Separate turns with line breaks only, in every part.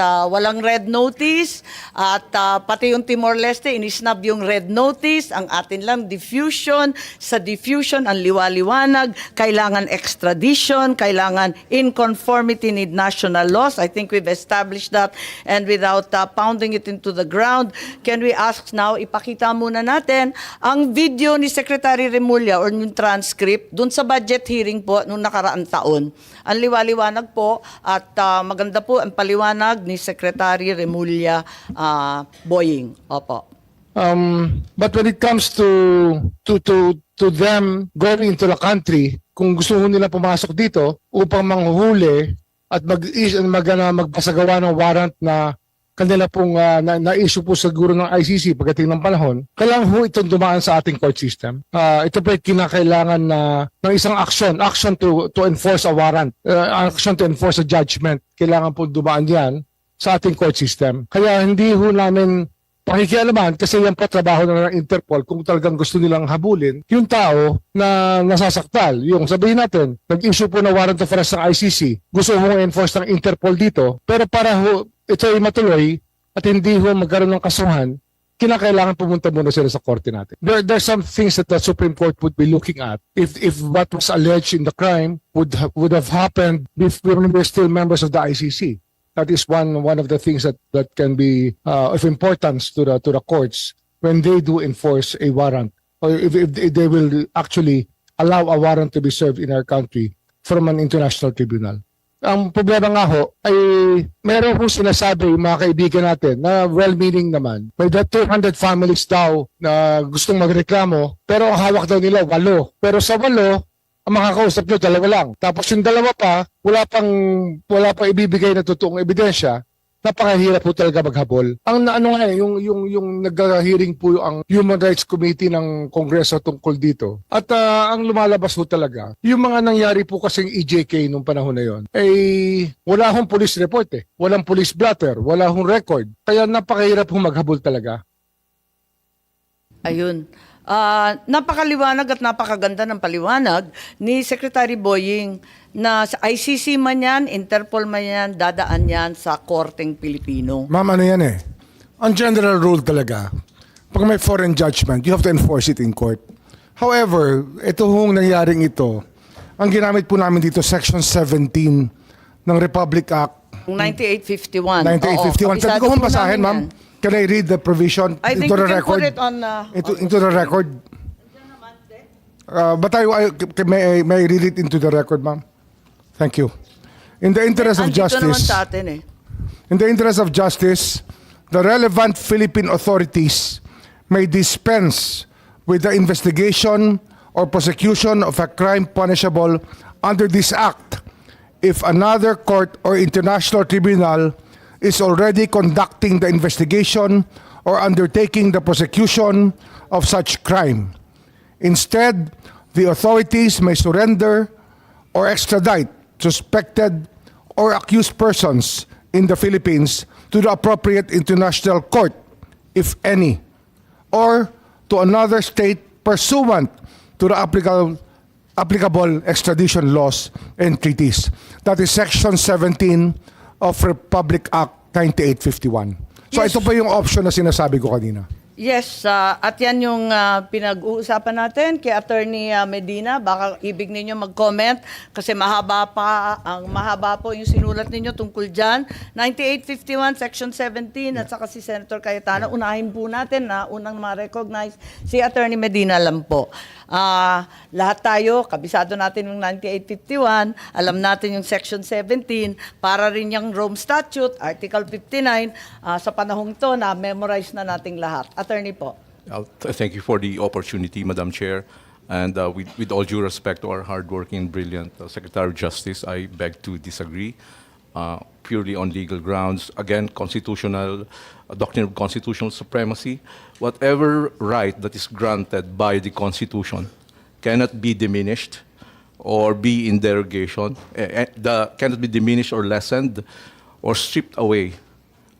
walang red notice at pati yung Timor-Leste inisnab yung red notice, ang atin lang diffusion, sa diffusion ang liwaliwanag, kailangan extradition, kailangan in conformity with national laws. I think we've established that, and without pounding it into the ground, can we ask now, ipakita muna natin ang video ni Secretary Remulla or yung transcript dun sa budget hearing po nung nakaraang taon. Ang liwaliwanag po at maganda po ang paliwanag ni Secretary Remulla Boying. Opo.
But when it comes to them going into the country, kung gusto nila pumasok dito upang manghuhuli at magpasagawa ng warrant na kanila pong na-issue po siguro ng ICC pagdating ng panahon, kailangan po itong dumaan sa ating court system. Ito po ay kinakailangan ng isang action to enforce a warrant, action to enforce a judgment. Kailangan po dumaan yan sa ating court system. Kaya hindi ho namin pakikialaman kasi yan po trabaho na ng Interpol kung talagang gusto nilang habulin yung tao na nasasaktal. Yung sabihin natin, nag-issue po na warrant of arrest ng ICC, gusto mong enforce ng Interpol dito, pero para ho ito ay matuloy at hindi ho magkaroon ng kasuhan, kinakailangan pumunta muna sila sa korte natin. There's some things that the Supreme Court would be looking at if what was alleged in the crime would have happened if we were still members of the ICC. That is one of the things that can be of importance to the courts when they do enforce a warrant, or if they will actually allow a warrant to be served in our country from an international tribunal. Ang problema nga ho ay meron kong sinasabi yung mga kaibigan natin na well-meaning naman. May 200 families daw na gustong magreklamo pero ang hawak daw nila 8. Pero sa 8, ang makakausap nyo 2 lang. Tapos yung 2 pa, wala pang ibibigay na totoong ebidensya. Napakahirap po talaga maghabol. Ang ano nga yung nag-hearing po ang Human Rights Committee ng Kongreso tungkol dito. At ang lumalabas po talaga, yung mga nangyari po kasing EJK nung panahon na yon, ay wala hong police report eh. Walang police blotter, wala hong record. Kaya napakahirap po maghabol talaga.
Ayun. Napakaliwanag at napakaganda ng paliwanag ni Secretary Boying na sa ICC man yan, Interpol man yan, dadaan yan sa Korteng Pilipino.
Ma'am, ano yan eh? Ang general rule talaga, pag may foreign judgment, you have to enforce it in court. However, ito hong nangyaring ito, ang ginamit po namin dito, Section 17 ng Republic Act.
9851.
9851. Pwede ko hong basahin, ma'am? Can I read the provision
I think
into the
you can
record?
put it on...
into the record? But may I read it into the record, ma'am? Thank you. In the interest of
Andito naman
justice,
sa atin eh.
in the interest of justice, the relevant Philippine authorities may dispense with the investigation or prosecution of a crime punishable under this act if another court or international tribunal is already conducting the investigation or undertaking the prosecution of such crime. Instead, the authorities may surrender or extradite suspected or accused persons in the Philippines to the appropriate international court, if any, or to another state pursuant to the applicable extradition laws and treaties. That is Section 17 of Republic Act 9851. So
Yes.
ito pa yung option na sinasabi ko kanina.
Yes, at yan yung pinag-uusapan natin kay Attorney Medina. Baka ibig ninyo mag-comment kasi mahaba po yung sinulat ninyo tungkol dyan. 9851, Section 17, at saka si Senator Cayetano. Unahin po natin na unang ma-recognize si Attorney Medina lang po. Lahat tayo, kabisado natin yung 9851, alam natin yung Section 17, para rin yung Rome Statute, Article 59, sa panahong to na memorize na nating lahat. Attorney po.
Thank you for the opportunity, Madam Chair. And with all due respect to our hardworking, brilliant Secretary of Justice, I beg to disagree purely on legal grounds. Again, constitutional, doctrine of constitutional supremacy. Whatever right that is granted by the Constitution cannot be diminished or be in derogation, cannot be diminished or lessened or stripped away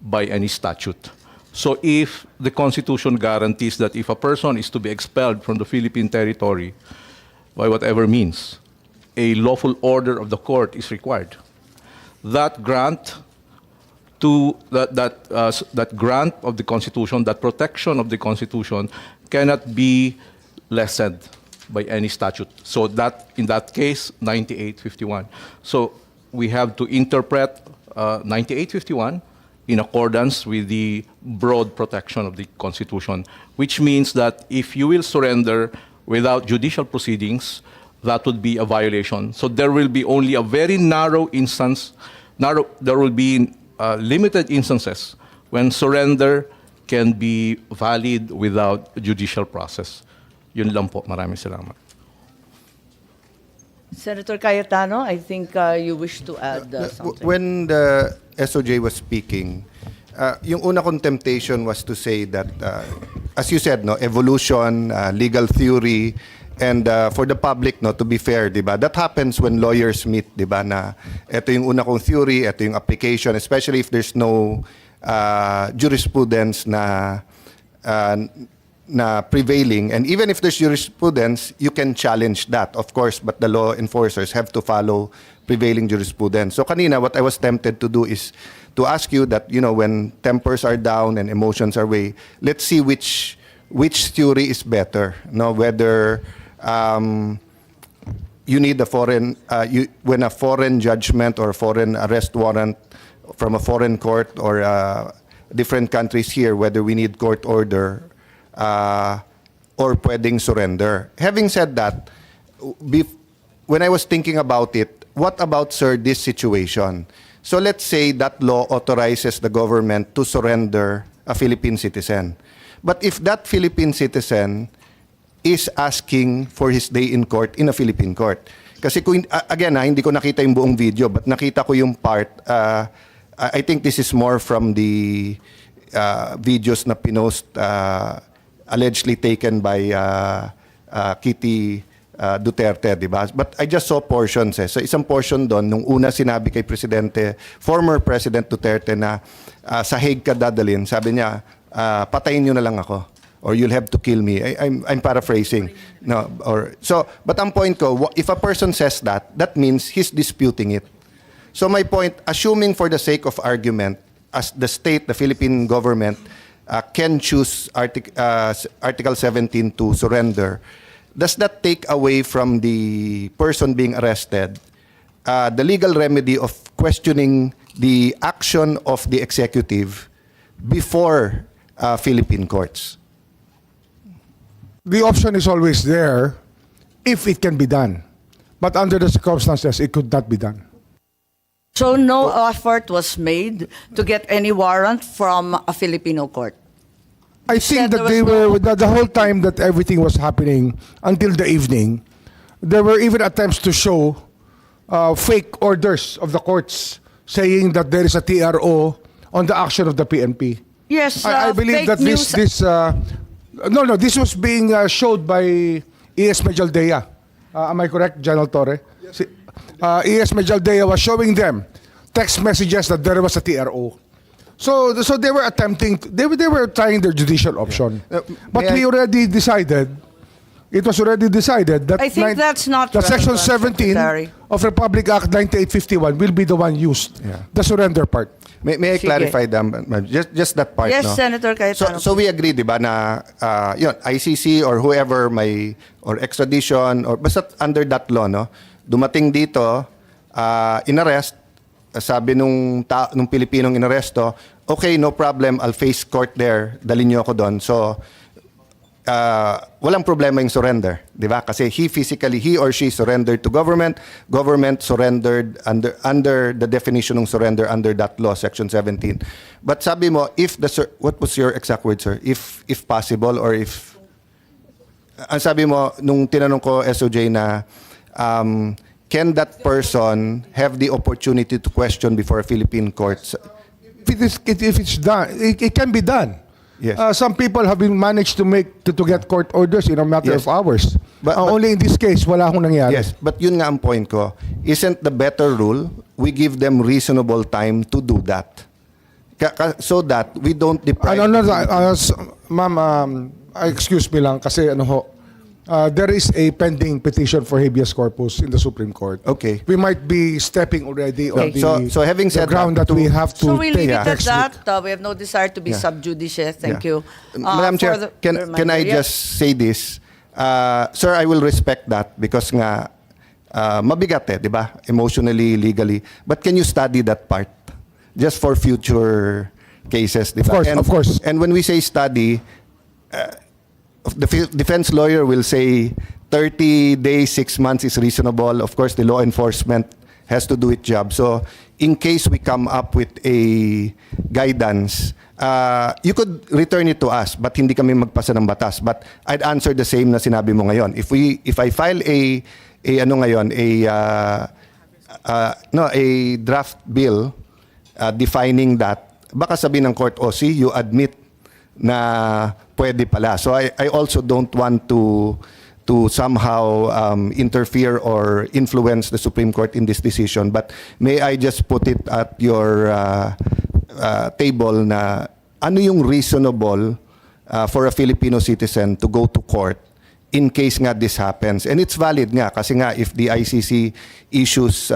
by any statute. So if the Constitution guarantees that if a person is to be expelled from the Philippine territory by whatever means, a lawful order of the court is required. That grant to that grant of the Constitution, that protection of the Constitution cannot be lessened by any statute. So that, in that case, 9851. So we have to interpret 9851 in accordance with the broad protection of the Constitution, which means that if you will surrender without judicial proceedings, that would be a violation. So there will be only a very narrow instance, there will be limited instances when surrender can be valid without judicial process. Yun lang po. Maraming salamat.
Senator Cayetano, I think you wish to add something.
When the SOJ was speaking, yung una kong temptation was to say that, as you said, no, evolution, legal theory, and for the public, no, to be fair, di ba? That happens when lawyers meet, di ba? Na ito yung una kong theory, ito yung application, especially if there's no jurisprudence na prevailing. And even if there's jurisprudence, you can challenge that, of course, but the law enforcers have to follow prevailing jurisprudence. So kanina, what I was tempted to do is to ask you that, you know, when tempers are down and emotions are way, let's see which theory is better. No, whether you need a foreign, when a foreign judgment or foreign arrest warrant from a foreign court or different countries here, whether we need court order or pwedeng surrender. Having said that, when I was thinking about it, what about, sir, this situation? So let's say that law authorizes the government to surrender a Philippine citizen. But if that Philippine citizen is asking for his day in court in a Philippine court. Kasi kung, again, hindi ko nakita yung buong video, but nakita ko yung part. I think this is more from the videos na pinost allegedly taken by Kitty Duterte, di ba? But I just saw portions eh. So isang portion doon, nung una sinabi kay Presidente, former President Duterte na sa Hague ka dadalhin, sabi niya, patayin niyo na lang ako or you'll have to kill me. I'm paraphrasing. No, so, but ang point ko, if a person says that, that means he's disputing it. So my point, assuming for the sake of argument, as the state, the Philippine government, can choose Article 17 to surrender, does that take away from the person being arrested the legal remedy of questioning the action of the executive before Philippine courts?
The option is always there if it can be done. But under the circumstances, it could not be done.
So no effort was made to get any warrant from a Filipino court?
I
said
think
there
that
was
they
no-
were, the whole time that everything was happening until the evening, there were even attempts to show fake orders of the courts saying that there is a TRO on the action of the PNP.
Yes,
I believe
fake
that
news.
this was being showed by E.S. Medialdea. Am I correct, General Torre? E.S. Medialdea was showing them text messages that there was a TRO. So they were attempting, they were trying their judicial option. But
may
we
I-
already decided, it was already decided that
I think that's not
that Section
relevant,
17
Secretary.
of Republic Act 9851 will be the one used, the surrender part.
May I
Sige.
clarify that, ma'am? Just that part,
Yes,
no?
Senator Cayetano.
So we agree, di ba, na yun, ICC or whoever may, or extradition, or basta under that law, no? Dumating dito, inarrest, sabi nung Pilipinong inaresto, okay, no problem, I'll face court there, dalhin niyo ako doon. So, walang problema yung surrender, di ba? Kasi he or she surrendered to government, government surrendered under the definition ng surrender under that law, Section 17. But sabi mo, what was your exact word, sir? If possible or if, ang sabi mo, nung tinanong ko SOJ na, can that person have the opportunity to question before Philippine courts?
If it's done, it can be done.
Yes.
Some people have been managed to get court orders in a matter
Yes.
of hours.
But-
Only in this case, wala akong nangyari.
Yes, but yun nga ang point ko. Isn't the better rule, we give them reasonable time to do that? So that we don't deprive...
Ma'am, excuse me lang kasi ano ho, there is a pending petition for habeas corpus in the Supreme Court.
Okay.
We might be stepping already on
Okay.
the,
So having
the
said
ground
that,
that we have to
So we leave
take
it at
next week.
that. We have no desire to be
Yeah.
sub judice. Thank
Yeah.
you.
Madam
For
Chair,
the
can I
reminder, yes.
just say this? Sir, I will respect that because nga mabigat di ba? Emotionally, legally. But can you study that part? Just for future cases, di ba?
Of course.
And when we say study, the defense lawyer will say 30 days, 6 months is reasonable. Of course, the law enforcement has to do its job. So, in case we come up with a guidance, you could return it to us, but hindi kami magpasa ng batas. But I'd answer the same na sinabi mo ngayon. If I file a draft bill defining that, baka sabihin ng court, see, you admit na pwede pala. So I also don't want to somehow interfere or influence the Supreme Court in this decision. But may I just put it at your table na ano yung reasonable for a Filipino citizen to go to court in case nga this happens. And it's valid nga kasi nga if the ICC issues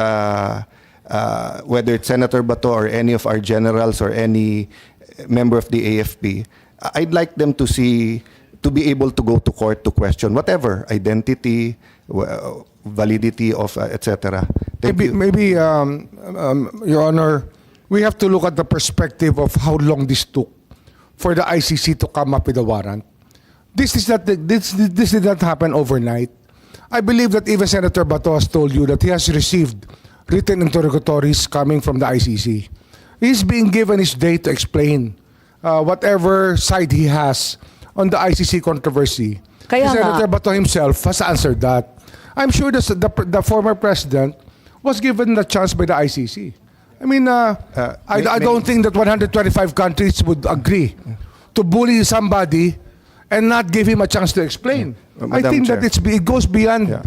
whether it's Senator Bato or any of our generals or any member of the AFP, I'd like them to be able to go to court to question whatever identity, validity of etc.
Maybe, Your Honor, we have to look at the perspective of how long this took for the ICC to come up with a warrant. This did not happen overnight. I believe that even Senator Bato has told you that he has received written interrogatories coming from the ICC. He's being given his day to explain whatever side he has on the ICC controversy.
Kaya nga.
Senator Bato himself has answered that. I'm sure the former president was given the chance by the ICC. I mean, I don't think that 125 countries would agree to bully somebody and not give him a chance to explain. I
Madam
think
Chair.
that it goes beyond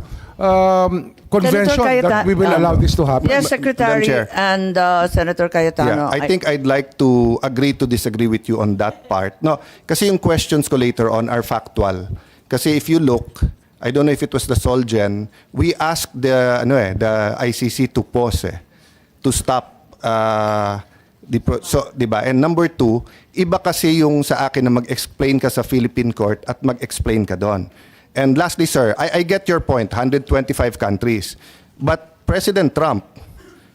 convention
Senator
that we will allow this to happen.
Yes, Secretary
Chair.
and Senator Cayetano.
I think I'd like to agree to disagree with you on that part. No, kasi yung questions ko later on are factual. Kasi if you look, I don't know if it was the Solgen, we asked the ICC to pause, to stop. Diba? And number two, iba kasi yung sa akin na mag-explain ka sa Philippine court at mag-explain ka doon. And lastly, sir, I get your point, 125 countries. But President Trump,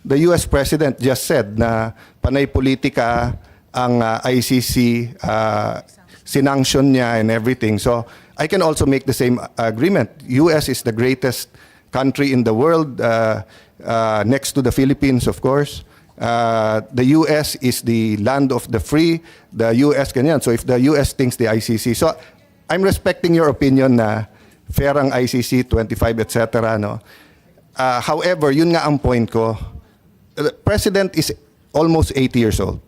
the US President just said na panay politika ang ICC, sinanction niya and everything. So I can also make the same agreement. US is the greatest country in the world, next to the Philippines, of course. The US is the land of the free. The US ganyan. So if the US thinks the ICC. So I'm respecting your opinion na fair ang ICC, 25, etc. No? However, yun nga ang point ko. The President is almost 80 years old.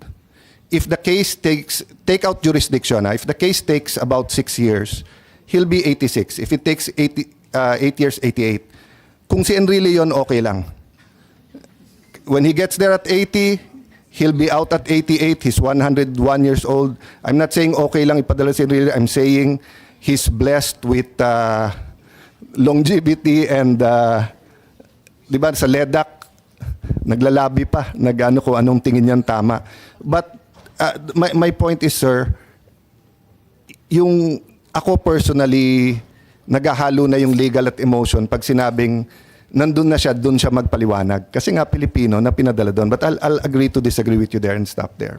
If the case take out jurisdiction, if the case takes about 6 years, he'll be 86. If it takes 8 years, 88. Kung si Enrile yun, okay lang. When he gets there at 80, he'll be out at 88. He's 101 years old. I'm not saying okay lang ipadala si Enrile. I'm saying he's blessed with longevity and, di ba, sa LEDAC, naglalabi pa, nag-ano kung anong tingin niyan tama. But my point is, sir, yung ako personally, naghahalo na yung legal at emotion pag sinabing nandun na siya, dun siya magpaliwanag. Kasi nga Pilipino na pinadala doon. But I'll agree to disagree with you there and stop there.